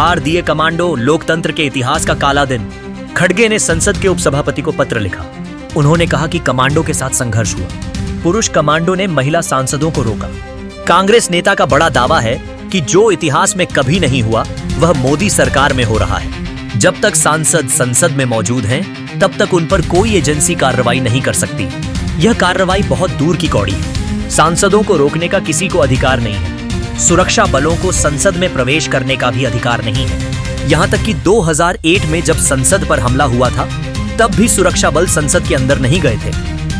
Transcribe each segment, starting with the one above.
हार दिए कमांडो, लोकतंत्र के इतिहास का काला दिन। खड़गे ने संसद के उपसभापति को पत्र लिखा। उन्होंने कहा कि कमांडो के साथ संघर्ष हुआ। पुरुष कमांडो ने महिला सांसदों को रोका। कांग्रेस नेता का बड़ा दावा है कि जो इतिहास में कभी नहीं हुआ वह मोदी सरकार में हो रहा है। जब तक सांसद संसद में मौजूद हैं, तब तक उन पर कोई एजेंसी कार्रवाई नहीं कर सकती। यह कार्रवाई बहुत दूर की कौड़ी है। सांसदों को रोकने का किसी को अधिकार नहीं है। सुरक्षा बलों को संसद में प्रवेश करने का भी अधिकार नहीं है। यहाँ तक कि 2001 में जब संसद पर हमला हुआ था, तब भी सुरक्षा बल संसद के अंदर नहीं गए थे।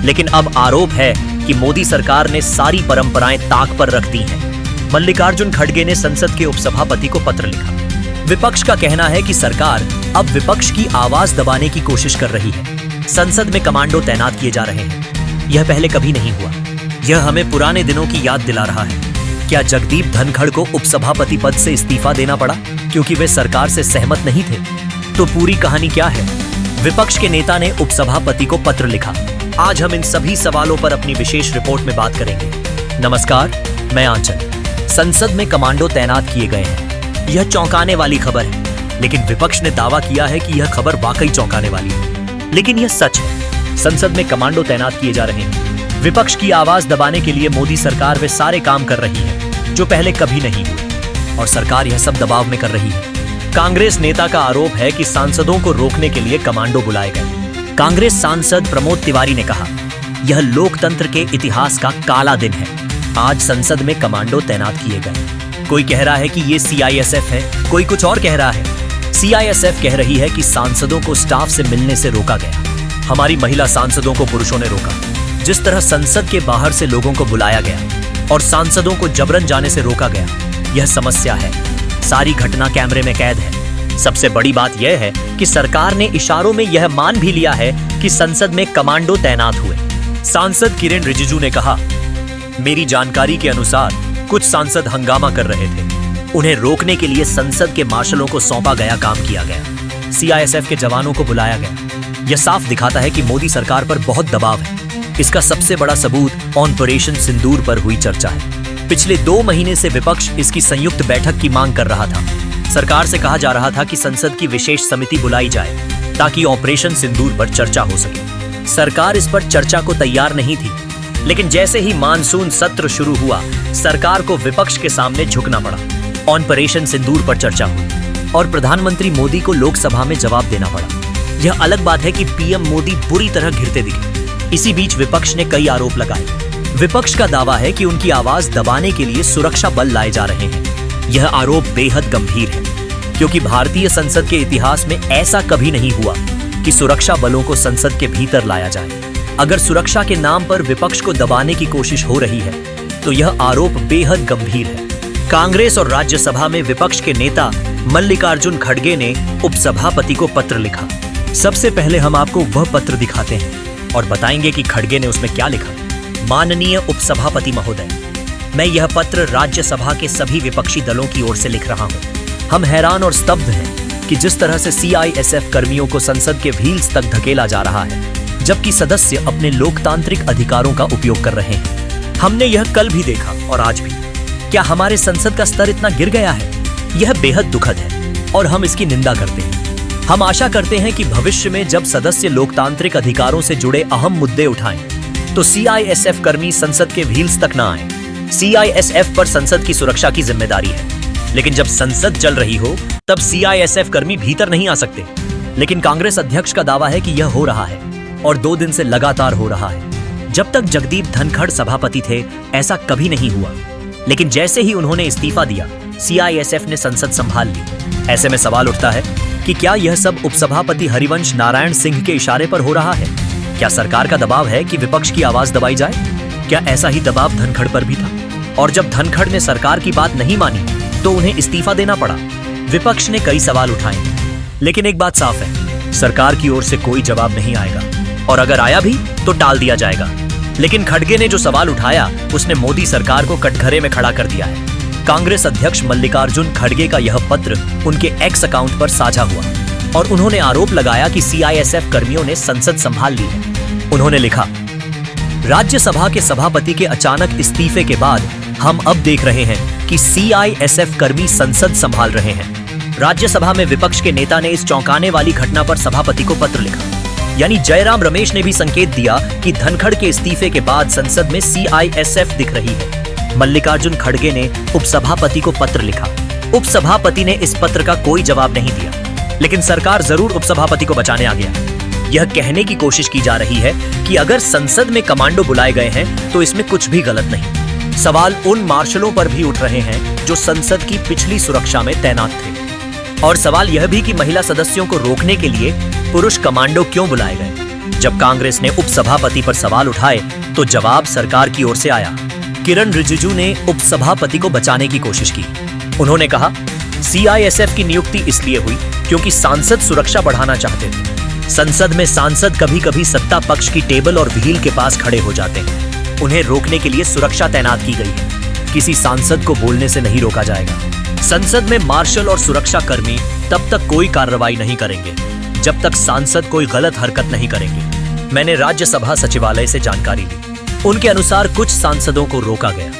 लेकिन अब आरोप है कि मोदी सरकार ने सारी परंपराएं ताक पर रख दी हैं। मल्लिकार्जुन खड़गे ने संसद के उपसभापति को पत्र लिखा। विपक्ष का कहना है कि सरकार अब विपक्ष की आवाज दबाने की कोशिश कर रही है। संसद में कमांडो तैनात किए जा रहे हैं। यह पहले कभी नहीं हुआ। यह हमें पुराने दिनों की याद दिला रहा है। क्या जगदीप धनखड़ को उपसभापति पद से इस्तीफा देना पड़ा क्योंकि वे सरकार से सहमत नहीं थे? तो पूरी कहानी क्या है? विपक्ष के नेता ने उपसभापति को पत्र लिखा। आज हम इन सभी सवालों पर अपनी विशेष रिपोर्ट में बात करेंगे। नमस्कार, मैं आंचल। संसद में कमांडो तैनात किए गए हैं। यह चौंकाने वाली खबर है, लेकिन विपक्ष ने दावा किया है कि यह खबर वाकई चौंकाने वाली है। लेकिन यह सच है। संसद में कमांडो तैनात किए जा रहे हैं। विपक्ष की आवाज दबाने के लिए मोदी सरकार वे सारे काम कर रही है जो पहले कभी नहीं हुए, और सरकार यह सब दबाव में कर रही है। कांग्रेस नेता का आरोप है कि सांसदों को रोकने के लिए कमांडो बुलाए गए। कांग्रेस सांसद प्रमोद तिवारी ने कहा, यह लोकतंत्र के इतिहास का काला दिन है। आज संसद में कमांडो तैनात किए गए। कोई कह रहा है कि ये CISF है, कोई कुछ और कह रहा है। CISF कह रही है कि सांसदों को स्टाफ से मिलने से रोका गया। हमारी महिला सांसदों को पुरुषों ने रोका। जिस तरह संसद के बाहर से लोगों को बुलाया गया और सांसदों को जबरन जाने से रोका गया, यह समस्या है। सारी घटना कैमरे में कैद है। सबसे बड़ी बात यह है कि सरकार ने इशारों में यह मान भी लिया है कि संसद में कमांडो तैनात हुए। सांसद किरेन रिजिजू ने कहा, मेरी जानकारी के अनुसार कुछ सांसद हंगामा कर रहे थे। उन्हें रोकने के लिए संसद के मार्शलों को सौंपा गया काम किया गया। CISF के जवानों को बुलाया गया। यह साफ दिखाता है कि मोदी सरकार पर बहुत दबाव है। इसका सबसे बड़ा सबूत ऑपरेशन सिंदूर पर हुई चर्चा है। पिछले 2 महीने से विपक्ष इसकी संयुक्त बैठक की मांग कर रहा था। सरकार से कहा जा रहा था कि संसद की विशेष समिति बुलाई जाए ताकि ऑपरेशन सिंदूर पर चर्चा हो सके। सरकार इस पर चर्चा को तैयार नहीं थी, लेकिन जैसे ही मानसून सत्र शुरू हुआ, सरकार को विपक्ष के सामने झुकना पड़ा। ऑपरेशन सिंदूर पर चर्चा हुई और प्रधानमंत्री मोदी को लोकसभा में जवाब देना पड़ा। यह अलग बात है कि PM मोदी बुरी तरह घिरते दिखे। इसी बीच विपक्ष ने कई आरोप लगाए। विपक्ष का दावा है कि उनकी आवाज दबाने के लिए सुरक्षा बल लाए जा रहे हैं। यह आरोप बेहद गंभीर है, क्योंकि भारतीय संसद के इतिहास में ऐसा कभी नहीं हुआ कि सुरक्षा बलों को संसद के भीतर लाया जाए। अगर सुरक्षा के नाम पर विपक्ष को दबाने की कोशिश हो रही है, तो यह आरोप बेहद गंभीर है। कांग्रेस और राज्यसभा में विपक्ष के नेता मल्लिकार्जुन खड़गे ने उपसभापति को पत्र लिखा। सबसे पहले हम आपको वह पत्र दिखाते हैं और बताएंगे कि खड़गे ने उसमें क्या लिखा। माननीय उपसभापति महोदय, मैं यह पत्र राज्यसभा के सभी विपक्षी दलों की ओर से लिख रहा हूं। हम हैरान और स्तब्ध हैं कि जिस तरह से CISF कर्मियों को संसद के व्हील्स तक धकेला जा रहा है, जबकि सदस्य अपने लोकतांत्रिक अधिकारों का उपयोग कर रहे हैं। हमने यह कल भी देखा और आज भी। क्या हमारे संसद का स्तर इतना गिर गया है? यह बेहद दुखद है और हम इसकी निंदा करते हैं। हम आशा करते हैं कि भविष्य में जब सदस्य लोकतांत्रिक अधिकारों से जुड़े अहम मुद्दे उठाएं, तो CISF कर्मी संसद के व्हील्स तक ना आए। CISF पर संसद की सुरक्षा की जिम्मेदारी है, लेकिन जब संसद जल रही हो, तब CISF कर्मी भीतर नहीं आ सकते। लेकिन कांग्रेस अध्यक्ष का दावा है कि यह हो रहा है और 2 दिन से लगातार हो रहा है। जब तक जगदीप धनखड़ सभापति थे, ऐसा कभी नहीं हुआ। लेकिन जैसे ही उन्होंने इस्तीफा दिया, CISF ने संसद संभाल ली। ऐसे में सवाल उठता है कि क्या यह सब उपसभापति हरिवंश नारायण सिंह के इशारे पर हो रहा है? क्या सरकार का दबाव है कि विपक्ष की आवाज दबाई जाए? क्या ऐसा ही दबाव धनखड़ पर भी था? और जब धनखड़ ने सरकार की बात नहीं मानी, तो उन्हें इस्तीफा देना पड़ा। विपक्ष ने कई सवाल उठाए, लेकिन एक बात साफ है, सरकार की ओर से कोई जवाब नहीं आएगा, और अगर आया भी तो टाल दिया जाएगा। लेकिन खड़गे ने जो सवाल उठाया, उसने मोदी सरकार को कटघरे में खड़ा कर दिया है। कांग्रेस अध्यक्ष मल्लिकार्जुन खड़गे का यह पत्र उनके X अकाउंट पर साझा हुआ और उन्होंने आरोप लगाया कि CISF कर्मियों ने संसद संभाल ली है। उन्होंने लिखा, राज्यसभा के सभापति के अचानक इस्तीफे के बाद हम अब देख रहे हैं कि CISF कर्मी संसद संभाल रहे हैं। राज्यसभा में विपक्ष के नेता ने इस चौंकाने वाली घटना पर सभापति को पत्र लिखा। यानी जयराम रमेश ने भी संकेत दिया कि धनखड़ के इस्तीफे के बाद संसद में CISF दिख रही है। मल्लिकार्जुन खड़गे ने उपसभापति को पत्र लिखा। उपसभापति ने इस पत्र का कोई जवाब नहीं दिया, लेकिन सरकार जरूर उपसभापति को बचाने आ गया। यह कहने की कोशिश की जा रही है कि अगर संसद में कमांडो बुलाए गए हैं तो इसमें कुछ भी गलत नहीं। सवाल उन मार्शलों पर भी उठ रहे हैं जो संसद की पिछली सुरक्षा में तैनात थे। और सवाल यह भी कि महिला सदस्यों को रोकने के लिए पुरुष कमांडो क्यों बुलाए गए। जब कांग्रेस ने उपसभापति पर सवाल उठाए तो जवाब सरकार की ओर से आया। किरण रिजिजू ने उपसभापति को बचाने की कोशिश की। उन्होंने कहा, CISF की नियुक्ति इसलिए हुई क्योंकि सांसद सुरक्षा बढ़ाना चाहते थे। संसद में सांसद कभी कभी सत्ता पक्ष की टेबल और व्हील के पास खड़े हो जाते हैं। उन्हें रोकने के लिए सुरक्षा तैनात की गई है। किसी सांसद को बोलने से नहीं रोका जाएगा। संसद में मार्शल और सुरक्षा कर्मी तब तक कोई कार्रवाई नहीं करेंगे जब तक सांसद कोई गलत हरकत नहीं करेंगे। मैंने राज्यसभा सचिवालय से जानकारी ली। उनके अनुसार कुछ सांसदों को रोका गया,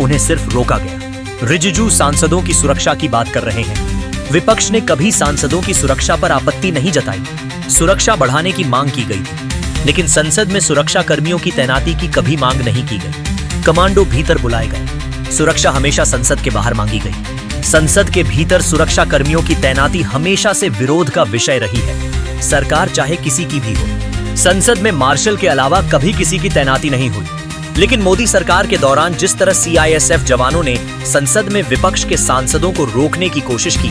उन्हें सिर्फ रोका गया। रिजिजू सांसदों की सुरक्षा की बात कर रहे हैं। विपक्ष ने कभी सांसदों की सुरक्षा पर आपत्ति नहीं जताई। सुरक्षा बढ़ाने की मांग की गई थी, लेकिन संसद में सुरक्षा कर्मियों की तैनाती की कभी मांग नहीं की गई। कमांडो भीतर बुलाए गए। सुरक्षा हमेशा संसद के बाहर मांगी गई। संसद के भीतर सुरक्षा कर्मियों की तैनाती हमेशा से विरोध का विषय रही है, सरकार चाहे किसी की भी हो। संसद में मार्शल के अलावा कभी किसी की तैनाती नहीं हुई। लेकिन मोदी सरकार के दौरान जिस तरह CISF जवानों ने संसद में विपक्ष के सांसदों को रोकने की कोशिश की,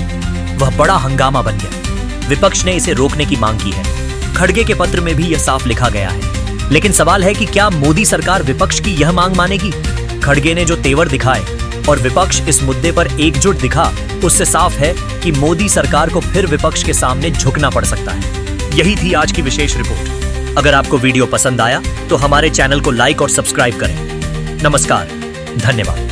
वह बड़ा हंगामा बन गया। विपक्ष ने इसे रोकने की मांग की है। खड़गे के पत्र में भी यह साफ लिखा गया है। लेकिन सवाल है कि क्या मोदी सरकार विपक्ष की यह मांग मानेगी? खड़गे ने जो तेवर दिखाए और विपक्ष इस मुद्दे पर एकजुट दिखा, उससे साफ है कि मोदी सरकार को फिर विपक्ष के सामने झुकना पड़ सकता है। यही थी आज की विशेष रिपोर्ट। अगर आपको वीडियो पसंद आया तो हमारे चैनल को लाइक और सब्सक्राइब करें। नमस्कार, धन्यवाद।